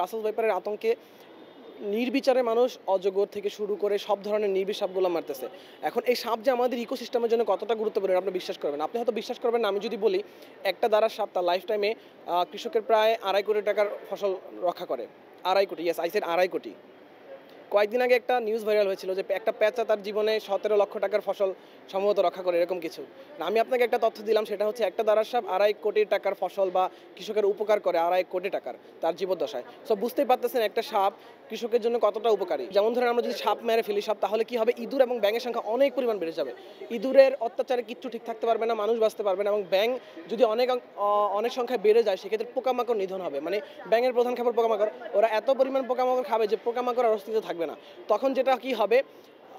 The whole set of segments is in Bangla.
রাসেল ভাইপারের আতঙ্কে নির্বিচারে মানুষ অজগর থেকে শুরু করে সব ধরনের নির্বিষ সাপগুলো মারতেছে। এখন এই সাপ যে আমাদের ইকোসিস্টেমের জন্য কতটা গুরুত্বপূর্ণ আপনি বিশ্বাস করবেন। আপনি হয়তো বিশ্বাস করবেন না, আমি যদি বলি একটা দাঁড়ার সাপ তার লাইফ টাইমে কৃষকের প্রায় ২.৫ কোটি টাকার ফসল রক্ষা করে। ২.৫ কোটি, ইয়েস আই সেড ২.৫ কোটি। কয়েকদিন আগে একটা নিউজ ভাইরাল হয়েছিল যে একটা পেঁচা তার জীবনে ১৭ লক্ষ টাকার ফসল সম্ভবত রক্ষা করে, এরকম কিছু। না, আমি আপনাকে একটা তথ্য দিলাম, সেটা হচ্ছে একটা দাঁড়ার সাপ ২.৫ কোটি টাকার ফসল বা কৃষকের উপকার করে ২.৫ কোটি টাকার তার জীবদ্দশায়। সো বুঝতেই পারতেছেন একটা সাপ কৃষকের জন্য কতটা উপকারী। যেমন ধরেন আমরা যদি সাপ মেরে ফেলি সাপ, তাহলে কি হবে, ইঁদুর এবং ব্যাঙের সংখ্যা অনেক পরিমাণ বেড়ে যাবে। ইঁদুরের অত্যাচারে কিচ্ছু ঠিক থাকতে পারবে না, মানুষ বাঁচতে পারবে না, এবং ব্যাঙ যদি অনেক সংখ্যায় বেড়ে যায় সেক্ষেত্রে পোকামাকড় নিধন হবে। মানে ব্যাঙের প্রধান খাবার পোকামাকড়, ওরা এত পরিমাণ পোকামাকড় খাবে যে পোকামাকড় আর অস্তিত্ব থাকবে না। তখন যেটা কি হবে,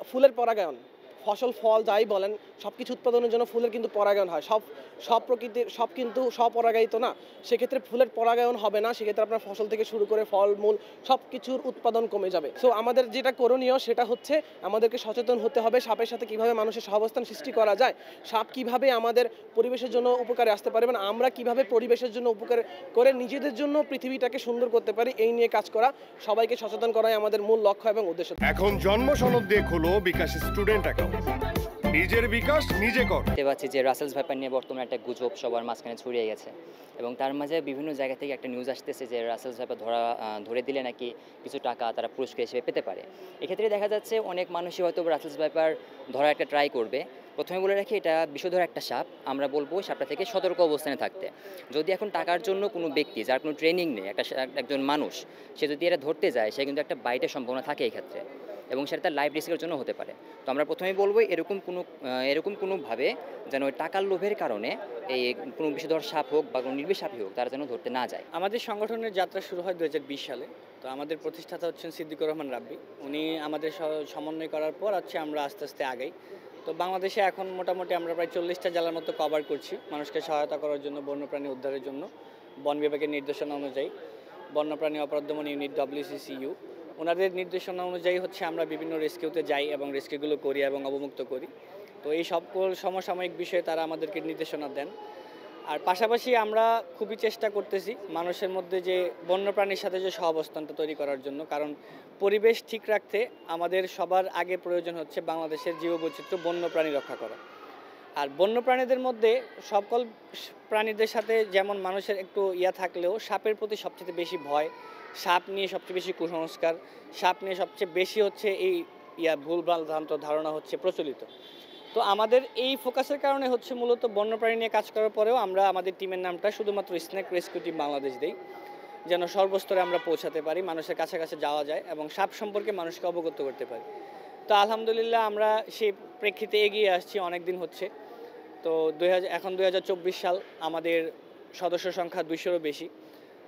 ফুলের পরাগায়ন, ফসল ফল যাই বলেন সব কিছু উৎপাদনের জন্য ফুলের কিন্তু পরাগায়ন হয়। সব সব প্রকৃতির সব কিন্তু স্বপরাগায়িত না, সেক্ষেত্রে ফুলের পরাগায়ন হবে না, সেক্ষেত্রে আপনার ফসল থেকে শুরু করে ফলমূল সব কিছুর উৎপাদন কমে যাবে। সো আমাদের যেটা করণীয় সেটা হচ্ছে আমাদেরকে সচেতন হতে হবে সাপের সাথে কীভাবে মানুষের সহাবস্থান সৃষ্টি করা যায়, সাপ কীভাবে আমাদের পরিবেশের জন্য উপকারে আসতে পারে, মানে আমরা কীভাবে পরিবেশের জন্য উপকার করে নিজেদের জন্য পৃথিবীটাকে সুন্দর করতে পারি, এই নিয়ে কাজ করা, সবাইকে সচেতন করাই আমাদের মূল লক্ষ্য এবং উদ্দেশ্য। এখন জন্ম সনদ দিয়ে খোলো বিকাশ স্টুডেন্ট অ্যাকাউন্ট, নিজের বিকাশ নিজে কর। দেখতে পাচ্ছি যে রাসেলস ভাইপার নিয়ে বর্তমানে একটা গুজব সবার মাঝখানে ছড়িয়ে গেছে, এবং তার মাঝে বিভিন্ন জায়গা থেকে একটা নিউজ আসতেছে যে রাসেলস ভাইপার ধরে দিলে নাকি কিছু টাকা তারা পুরস্কার হিসেবে পেতে পারে। এক্ষেত্রে দেখা যাচ্ছে অনেক মানুষই হয়তো রাসেলস ভাইপার ধরা একটা ট্রাই করবে। প্রথমে বলে রাখি, এটা বিষধর একটা সাপ, আমরা বলবো সাপটা থেকে সতর্ক অবস্থানে থাকতে। যদি এখন টাকার জন্য কোনো ব্যক্তি যার কোনো ট্রেনিং নেই, একজন মানুষ, সে যদি এটা ধরতে যায়, সে কিন্তু একটা বাইটের সম্ভাবনা থাকে এই ক্ষেত্রে, এবং সেটা তার লাইফ রিস্কের জন্য হতে পারে। তো আমরা প্রথমেই বলবো এরকম কোনোভাবে যেন ওই টাকার লোভের কারণে এই কোনো বিষধর সাপ হোক বা কোনো নির্বিষ সাপই হোক তারা যেন ধরতে না যায়। আমাদের সংগঠনের যাত্রা শুরু হয় ২০২০ সালে। তো আমাদের প্রতিষ্ঠাতা হচ্ছেন সিদ্দিকুর রহমান রাব্বি। উনি আমাদের সমন্বয় করার পর আমরা আস্তে আস্তে আগাই। তো বাংলাদেশে এখন মোটামুটি আমরা প্রায় ৪০টা জেলার মতো কভার করছি মানুষকে সহায়তা করার জন্য, বন্যপ্রাণী উদ্ধারের জন্য। বন বিভাগের নির্দেশনা অনুযায়ী বন্যপ্রাণী অপরাধ দমন ইউনিট WCCU, ওনাদের নির্দেশনা অনুযায়ী আমরা বিভিন্ন রেস্কিউতে যাই এবং রেস্কিউগুলো করি এবং অবমুক্ত করি। তো এই সকল সমসাময়িক বিষয়ে তারা আমাদেরকে নির্দেশনা দেন। আর পাশাপাশি আমরা খুবই চেষ্টা করতেছি মানুষের মধ্যে যে বন্যপ্রাণীর সাথে যে সহাবস্থানটা তৈরি করার জন্য, কারণ পরিবেশ ঠিক রাখতে আমাদের সবার আগে প্রয়োজন হচ্ছে বাংলাদেশের জীববৈচিত্র্য, বন্যপ্রাণী রক্ষা করা। আর বন্যপ্রাণীদের মধ্যে সকল প্রাণীদের সাথে যেমন মানুষের একটু থাকলেও সাপের প্রতি সবচেয়ে বেশি ভয়, সাপ নিয়ে সবচেয়ে বেশি কুসংস্কার, সাপ নিয়ে সবচেয়ে বেশি এই ভুলভাল ভ্রান্ত ধারণা প্রচলিত। তো আমাদের এই ফোকাসের কারণে মূলত বন্যপ্রাণী নিয়ে কাজ করার পরেও আমরা আমাদের টিমের নামটা শুধুমাত্র স্নেক রেস্কিউ টিম বাংলাদেশ দেই, যেন সর্বস্তরে আমরা পৌঁছাতে পারি, মানুষের কাছাকাছি যাওয়া যায় এবং সাপ সম্পর্কে মানুষকে অবগত করতে পারি। তো আলহামদুলিল্লাহ আমরা সেই প্রেক্ষিতে এগিয়ে আসছি অনেক দিন হচ্ছে। তো এখন 2024 সাল, আমাদের সদস্য সংখ্যা 200-রও বেশি।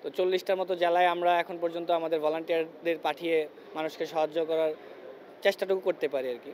তো 40টার মতো জেলায় আমরা এখন পর্যন্ত আমাদের ভলান্টিয়ারদের পাঠিয়ে মানুষকে সাহায্য করার চেষ্টাটুকু করতে পারি আর কি।